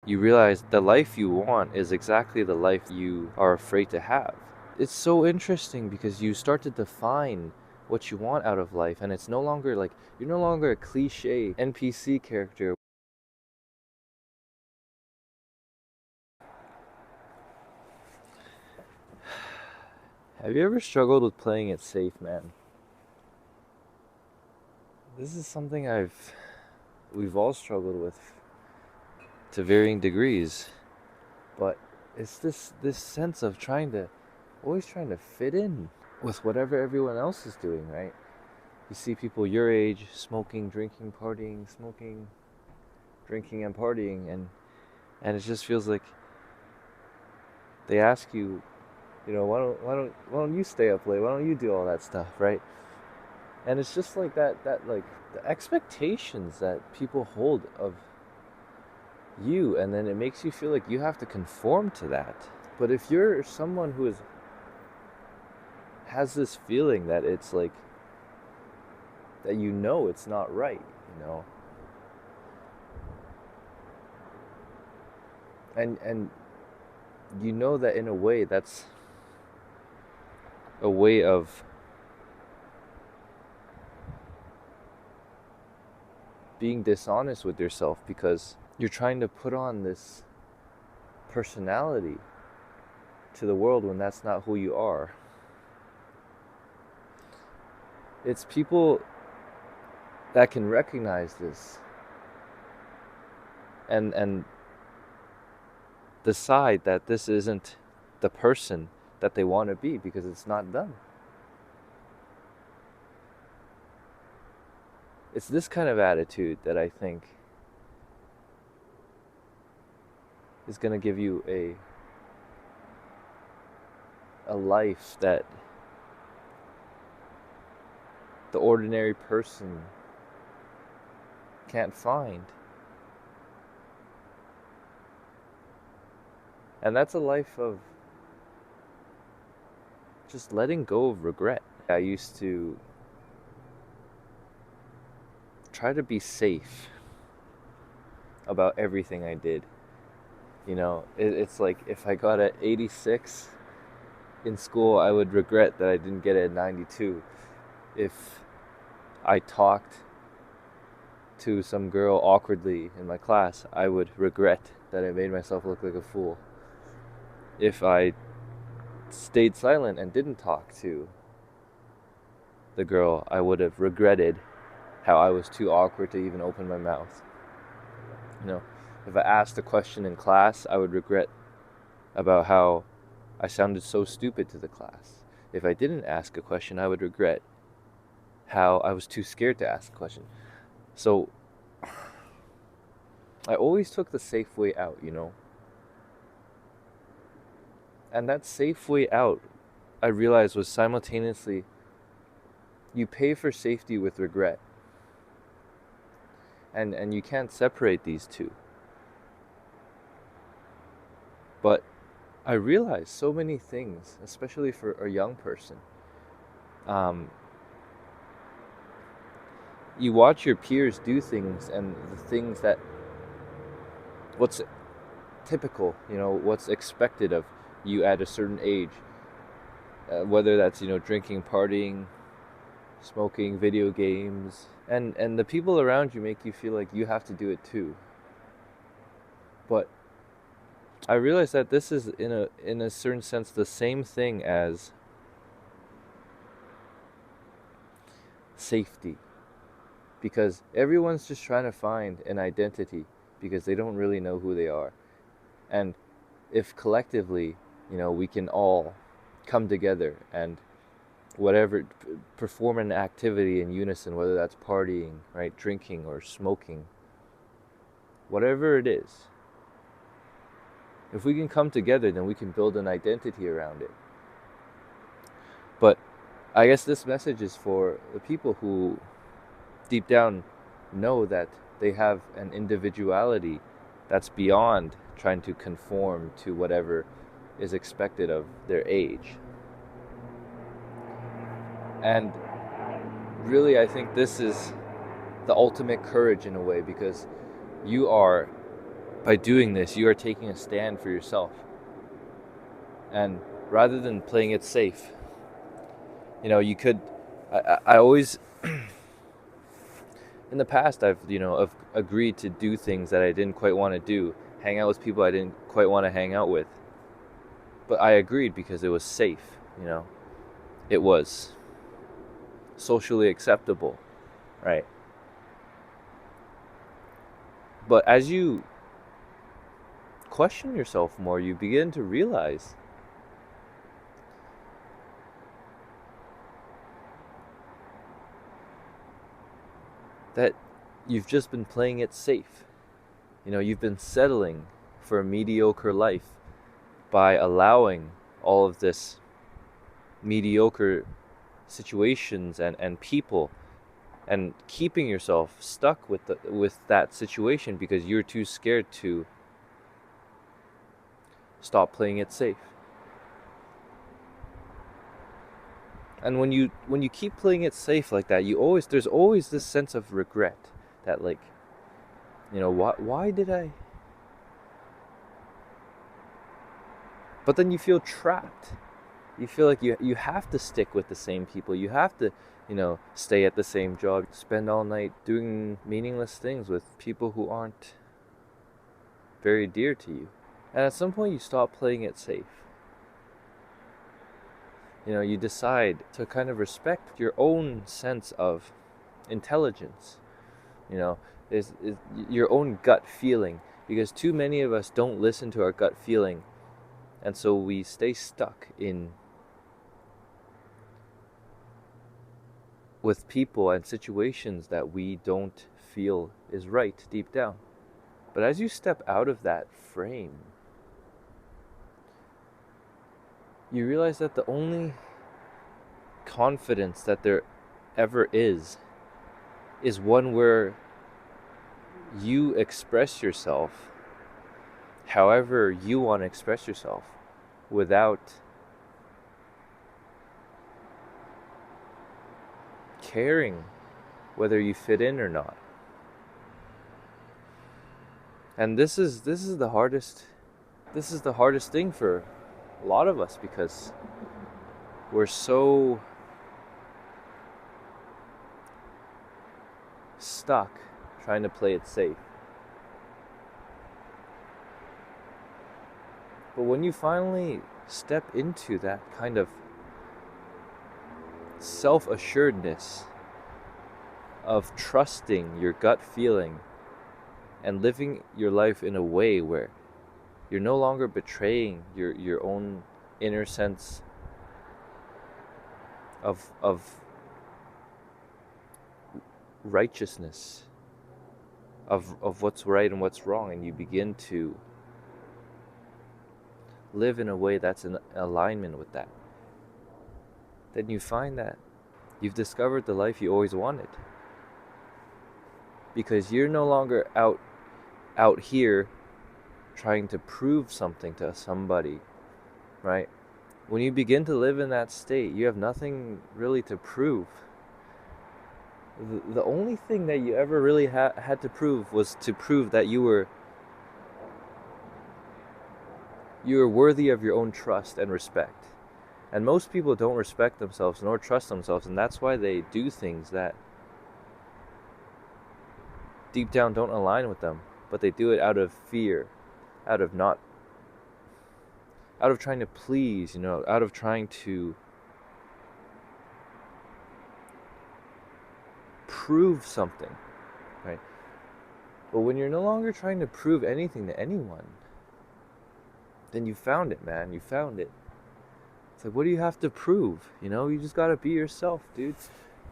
you realize the life you want is exactly the life you are afraid to have. It's so interesting because you start to define what you want out of life, and it's no longer like you're no longer a cliche NPC character. Have you ever struggled with playing it safe, man? This is something we've all struggled with to varying degrees, but it's this sense of always trying to fit in with whatever everyone else is doing, right? You see people your age smoking, drinking, partying, smoking, drinking and partying, and it just feels like they ask you, why don't you stay up late? Why don't you do all that stuff, right? And it's just like that like the expectations that people hold of you, and then it makes you feel like you have to conform to that. But if you're someone who has this feeling that it's like that it's not right, and you know that in a way that's a way of being dishonest with yourself because you're trying to put on this personality to the world when that's not who you are. It's people that can recognize this and decide that this isn't the person that they want to be because it's not them. It's this kind of attitude that I think is going to give you a life that the ordinary person can't find. And that's a life of just letting go of regret. I used to try to be safe about everything I did. It's like if I got an 86 in school, I would regret that I didn't get a 92. If I talked to some girl awkwardly in my class, I would regret that I made myself look like a fool. If I stayed silent and didn't talk to the girl, I would have regretted how I was too awkward to even open my mouth. If I asked a question in class, I would regret about how I sounded so stupid to the class. If I didn't ask a question, I would regret how I was too scared to ask a question. So I always took the safe way out. And that safe way out, I realized, was simultaneously you pay for safety with regret. And you can't separate these two. But I realized so many things, especially for a young person. You watch your peers do things, and the things that what's typical, what's expected of you at a certain age, whether that's drinking, partying, smoking, video games, and the people around you make you feel like you have to do it too. But I realized that this is in a certain sense the same thing as safety, because everyone's just trying to find an identity because they don't really know who they are. And if collectively, we can all come together and whatever, perform an activity in unison, whether that's partying, right, drinking or smoking, whatever it is, if we can come together, then we can build an identity around it. But I guess this message is for the people who deep down know that they have an individuality that's beyond trying to conform to whatever is expected of their age. And really, I think this is the ultimate courage in a way, because you are By doing this, you are taking a stand for yourself. And rather than playing it safe, you could. I always, in the past, I've agreed to do things that I didn't quite want to do, hang out with people I didn't quite want to hang out with. But I agreed because it was safe, It was socially acceptable, right? But as you question yourself more, you begin to realize that you've just been playing it safe. You've been settling for a mediocre life by allowing all of this mediocre situations and people, and keeping yourself stuck with that situation because you're too scared to stop playing it safe. And when you keep playing it safe like that, there's always this sense of regret that, like, why did I? But then you feel trapped. You feel like you have to stick with the same people. You have to, stay at the same job, spend all night doing meaningless things with people who aren't very dear to you. And at some point you stop playing it safe. You decide to kind of respect your own sense of intelligence. Is your own gut feeling, because too many of us don't listen to our gut feeling, and so we stay stuck with people and situations that we don't feel is right deep down. But as you step out of that frame, you realize that the only confidence that there ever is one where you express yourself however you want to express yourself, without caring whether you fit in or not. And this is the hardest thing for a lot of us, because we're so stuck trying to play it safe. But when you finally step into that kind of self-assuredness of trusting your gut feeling and living your life in a way where you're no longer betraying your own inner sense of righteousness, of what's right and what's wrong, and you begin to live in a way that's in alignment with that, then you find that you've discovered the life you always wanted. Because you're no longer out here trying to prove something to somebody, right? When you begin to live in that state, you have nothing really to prove. The only thing that you ever really had to prove was to prove that you were worthy of your own trust and respect. And most people don't respect themselves nor trust themselves, and that's why they do things that deep down don't align with them, but they do it out of fear, out of trying to please, out of trying to prove something, right? But when you're no longer trying to prove anything to anyone, then you found it, man. You found it. It's like, what do you have to prove? You just gotta be yourself, dude.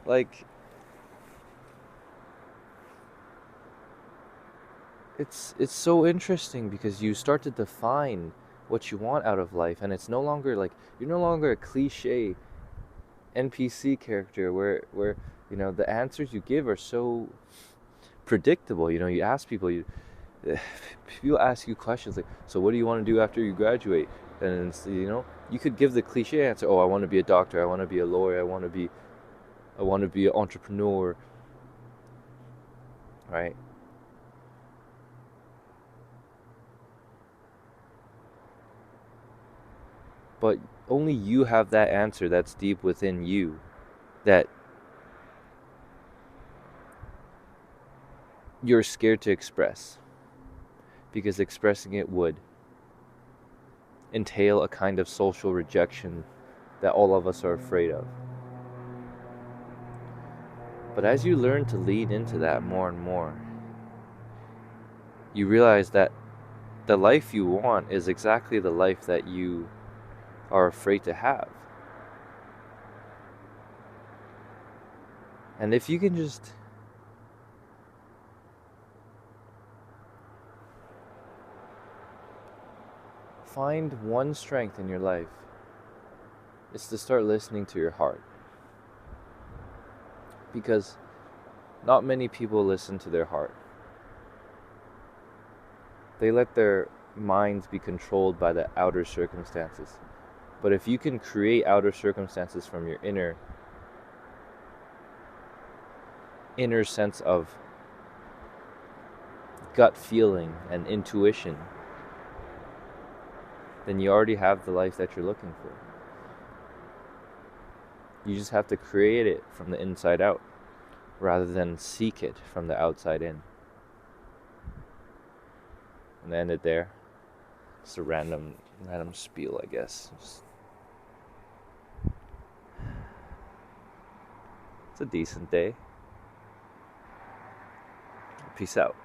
Like, it's so interesting because you start to define what you want out of life, and it's no longer like you're no longer a cliche NPC character where the answers you give are so predictable. You ask people, people ask you questions like, so what do you want to do after you graduate? And it's, you could give the cliche answer, oh, I want to be a doctor, I want to be a lawyer, I want to be an entrepreneur, right? But only you have that answer that's deep within you, that you're scared to express, because expressing it would entail a kind of social rejection that all of us are afraid of. But as you learn to lean into that more and more, you realize that the life you want is exactly the life that you are afraid to have. And if you can just find one strength in your life, it's to start listening to your heart. Because not many people listen to their heart. They let their minds be controlled by the outer circumstances. But if you can create outer circumstances from your inner sense of gut feeling and intuition, then you already have the life that you're looking for. You just have to create it from the inside out, rather than seek it from the outside in. And I end it there. It's a random spiel, I guess. It's a decent day. Peace out.